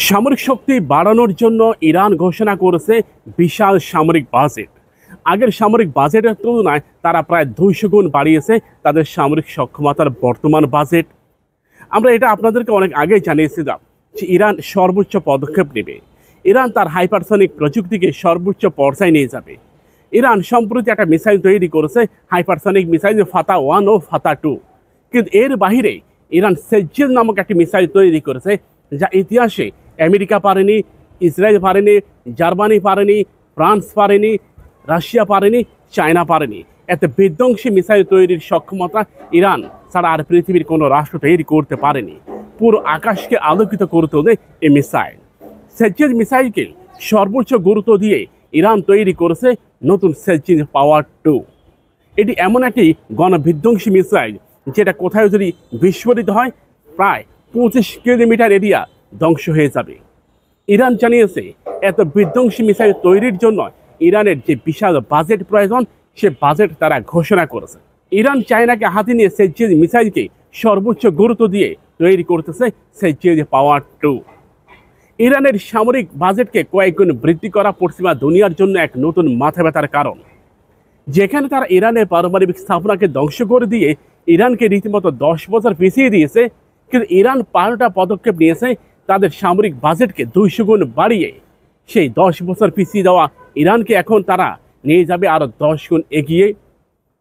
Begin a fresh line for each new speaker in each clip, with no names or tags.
সামরিক শক্তি বাড়ানোর জন্য ইরান ঘোষণা করেছে বিশাল সামরিক বাজেট। আগের সামরিক বাজেটের তুলনায় তারা প্রায় 200 গুণ বাড়িয়েছে তাদের সামরিক সক্ষমতার বর্তমান বাজেট। আমরা এটা আপনাদেরকে অনেক আগেই জানিয়েছিলাম যে ইরান সর্বোচ্চ পদক্ষেপ নেবে। ইরান তার হাইপারসনিক প্রযুক্তিকে সর্বোচ্চ পর্যায়ে নিয়ে যাবে। ইরান সম্প্রতি একটা মিসাইল তৈরি করেছে, হাইপারসনিক মিসাইল ফাতা 1 ও ফাতা 2। কিন্তু এর বাহিরে ইরান সেজ্জেল নামক একটি মিসাইল তৈরি করেছে যা ইতিহাসে আমেরিকা পারেনি, ইসরায়েল পারেনি, জার্মানি পারেনি, ফ্রান্স পারেনি, রাশিয়া পারেনি, চায়না পারেনি। এত বিধ্বংসী মিসাইল তৈরির সক্ষমতা ইরান ছাড়া আর পৃথিবীর কোনো রাষ্ট্র তৈরি করতে পারেনি। পুরো আকাশকে আলোকিত করে তোলে এই মিসাইল। সেজ্জেল মিসাইলকে সর্বোচ্চ গুরুত্ব দিয়ে ইরান তৈরি করেছে নতুন সেজ্জেল পাওয়ার 2। এটি এমন একটি গণবিধ্বংসী মিসাইল যেটা কোথাও যদি বিস্ফোরিত হয় প্রায় 25 কিলোমিটার এরিয়া ধ্বংস হয়ে যাবে। ইরান জানিয়েছে এত বিধ্বংসী মিসাইল তৈরির জন্য ইরানের যে বিশাল বাজেট প্রয়োজন সে বাজেট তারা ঘোষণা করেছে। ইরান চায়নাকে হাতে নিয়ে সেজ্জেল মিসাইলকে সর্বোচ্চ গুরুত্ব দিয়ে তৈরি করতেছে সেজ্জেল পাওয়ার 2। ইরানের সামরিক বাজেটকে কয়েকগুণ বৃদ্ধি করা পশ্চিমা দুনিয়ার জন্য এক নতুন মাথা ব্যথার কারণ। যেখানে তারা ইরানের পারমাণবিক স্থাপনাকে ধ্বংস করে দিয়ে ইরানকে রীতিমতো 10 বছর পিছিয়ে দিয়েছে, কিন্তু ইরান পাল্টা পদক্ষেপ নিয়েছে তাদের সামরিক বাজেটকে 200 গুণ বাড়িয়ে সেই 10 বছর পিছিয়ে দেওয়া ইরানকে এখন তারা নিয়ে যাবে আরও 10 গুণ এগিয়ে।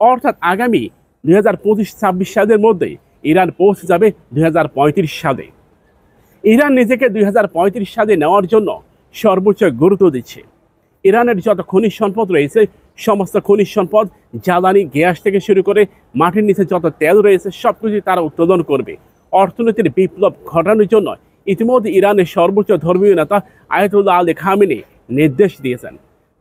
অর্থাৎ আগামী 2025-26 সালের মধ্যে ইরান পৌঁছে যাবে 2035 সালে। ইরান নিজেকে 2035 সালে নেওয়ার জন্য সর্বোচ্চ গুরুত্ব দিচ্ছে। ইরানের যত খনিজ সম্পদ রয়েছে সমস্ত খনিজ সম্পদ, জ্বালানি, গ্যাস থেকে শুরু করে মাটির নিচে যত তেল রয়েছে সব কিছুই তারা উত্তোলন করবে। অর্থনীতির বিপ্লব ঘটানোর জন্য ইতিমধ্যে ইরানের সর্বোচ্চ ধর্মীয় নেতা আয়াতুল্লাহ আলী খামেনি নির্দেশ দিয়েছেন।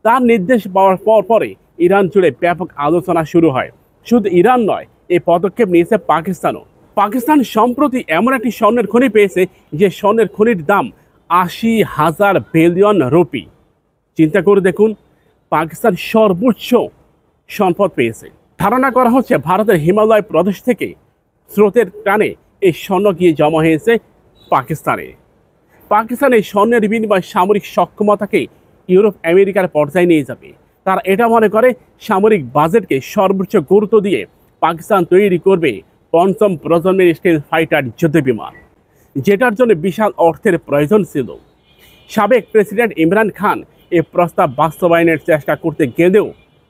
তার নির্দেশ পাওয়ার পরে ইরান জুড়ে ব্যাপক আলোচনা শুরু হয়। শুধু ইরান নয়, এই পদক্ষেপ নিয়েছে পাকিস্তানও। পাকিস্তান সম্প্রতি এমন একটি স্বর্ণের খনি পেয়েছে যে স্বর্ণের খনির দাম 80,000 বিলিয়ন রুপি। চিন্তা করে দেখুন, পাকিস্তান সর্বোচ্চ সম্পদ পেয়েছে। ধারণা করা হচ্ছে ভারতের হিমালয় প্রদেশ থেকে স্রোতের টানে এই স্বর্ণ গিয়ে জমা হয়েছে পাকিস্তানে। পাকিস্তান এই স্বর্ণের বিনিময়ে সামরিক সক্ষমতাকে ইউরোপ আমেরিকার পর্যায়ে নিয়ে যাবে। তারা এটা মনে করে সামরিক বাজেটকে সর্বোচ্চ গুরুত্ব দিয়ে পাকিস্তান তৈরি করবে 5ম প্রজন্মের স্টিল ফাইটার যুদ্ধ বিমান, যেটার জন্য বিশাল অর্থের প্রয়োজন ছিল। সাবেক প্রেসিডেন্ট ইমরান খান এই প্রস্তাব বাস্তবায়নের চেষ্টা করতে গেলেও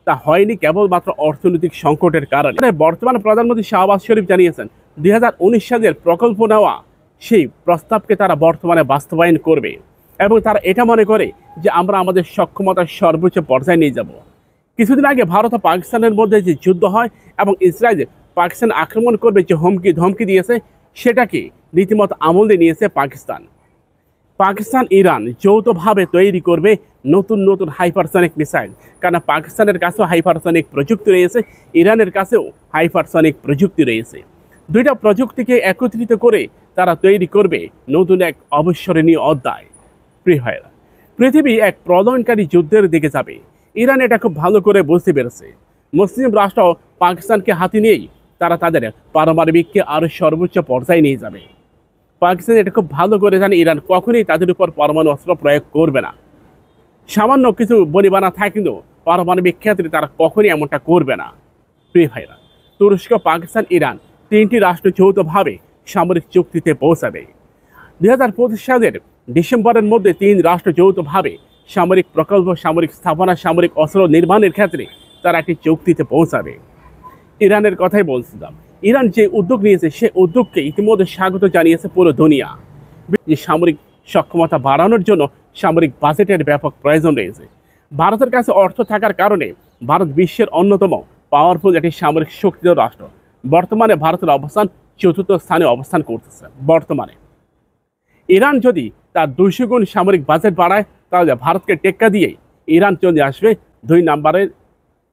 তা হয়নি কেবলমাত্র অর্থনৈতিক সংকটের কারণে। বর্তমান প্রধানমন্ত্রী শাহবাজ শরীফ জানিয়েছেন 2019 সালের প্রকল্প নেওয়া সেই প্রস্তাবকে তারা বর্তমানে বাস্তবায়ন করবে এবং তারা এটা মনে করে যে আমরা আমাদের সক্ষমতার সর্বোচ্চ পর্যায়ে নিয়ে যাব। কিছুদিন আগে ভারত ও পাকিস্তানের মধ্যে যে যুদ্ধ হয় এবং ইসরায়েল পাকিস্তান আক্রমণ করবে যে ধমকি দিয়েছে সেটাকে রীতিমতো আমলে নিয়েছে পাকিস্তান। পাকিস্তান ইরান যৌথভাবে তৈরি করবে নতুন নতুন হাইপারসনিক মিসাইল, কারণ পাকিস্তানের কাছেও হাইপারসনিক প্রযুক্তি রয়েছে, ইরানের কাছেও হাইপারসনিক প্রযুক্তি রয়েছে। দুইটা প্রযুক্তিকে একত্রিত করে তারা তৈরি করবে নতুন এক অবিস্মরণীয় অধ্যায়। প্রিয় ভাইরা, পৃথিবী এক প্রলয়নকারী যুদ্ধের দিকে যাবে। ইরান এটা খুব ভালো করে বুঝতে পেরেছে। মুসলিম রাষ্ট্র পাকিস্তানকে হাতে নিয়েই তারা তাদের পারমাণবিককে আরও সর্বোচ্চ পর্যায়ে নিয়ে যাবে। পাকিস্তান এটা খুব ভালো করে জানে ইরান কখনোই তাদের উপর পরমাণু অস্ত্র প্রয়োগ করবে না। সামান্য কিছু বনিবানা থাকলেও পারমাণবিক ক্ষেত্রে তারা কখনই এমনটা করবে না। প্রিয় ভাইরা, তুরস্ক, পাকিস্তান, ইরান 3টি রাষ্ট্র যৌথভাবে সামরিক চুক্তিতে পৌঁছাবে। 2025 সালের ডিসেম্বরের মধ্যে 3 রাষ্ট্র যৌথভাবে সামরিক প্রকল্প, সামরিক স্থাপনা, সামরিক অস্ত্র নির্মাণের ক্ষেত্রে তারা একটি চুক্তিতে পৌঁছাবে। ইরানের কথাই বলছিলাম। ইরান যে উদ্যোগ নিয়েছে সে উদ্যোগকে ইতিমধ্যে স্বাগত জানিয়েছে পুরো দুনিয়া। যে সামরিক সক্ষমতা বাড়ানোর জন্য সামরিক বাজেটের ব্যাপক প্রয়োজন রয়েছে। ভারতের কাছে অর্থ থাকার কারণে ভারত বিশ্বের অন্যতম পাওয়ারফুল একটি সামরিক শক্তিধর রাষ্ট্র। বর্তমানে ভারতের অবস্থান 4র্থ স্থানে অবস্থান করতেছে। বর্তমানে ইরান যদি তার 200 গুণ সামরিক বাজেট বাড়ায় তাহলে ভারতকে টেক্কা দিয়ে ইরান চলে আসবে 2 নম্বরে।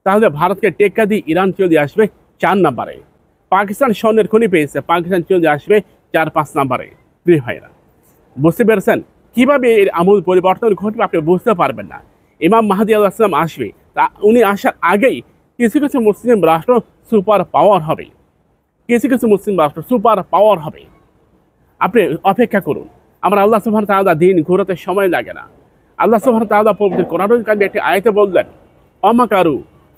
তাহলে ভারতকে টেক্কা দিয়ে ইরান চলে আসবে 4 নম্বরে। পাকিস্তান স্বর্ণের খনি পেয়েছে, পাকিস্তান চলে আসবে 4-5 নম্বরে। প্রিয় ভাইরা, বুঝতে পেরেছেন কিভাবে এর আমূল পরিবর্তন ঘটবে? আপনি বুঝতে পারবেন না। ইমাম মাহদী আলাইহিস সালাম আসবে, তা উনি আসার আগেই কিছু কিছু মুসলিম রাষ্ট্র সুপার পাওয়ার হবে, কিছু কিছু মুসলিম রাষ্ট্র সুপার পাওয়ার হবে। আপনি অপেক্ষা করুন। আমরা আল্লাহ সুবহানাহু ওয়া তাআলা দিন ঘোরাতে সময় লাগে না। আল্লাহ সুবহানাহু ওয়া তাআলা পবিত্র কোরআনুল কারীমে একটি আয়াতে বললেন,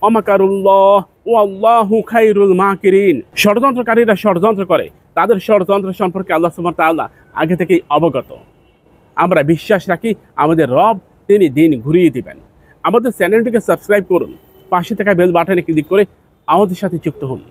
অমাকারুল্লাহ ওয়াল্লাহু খায়রুল মাকিরিন। ষড়যন্ত্রকারীরা ষড়যন্ত্র করে, তাদের ষড়যন্ত্র সম্পর্কে আল্লাহ সুবহানাহু ওয়া তাআলা আগে থেকেই অবগত। আমরা বিশ্বাস রাখি আমাদের রব তিনি দিন ঘুরিয়ে দিবেন। আমাদের চ্যানেলটিকে সাবস্ক্রাইব করুন, পাশে থাকা বেল বাটনে ক্লিক করে আমাদের সাথে যুক্ত হন।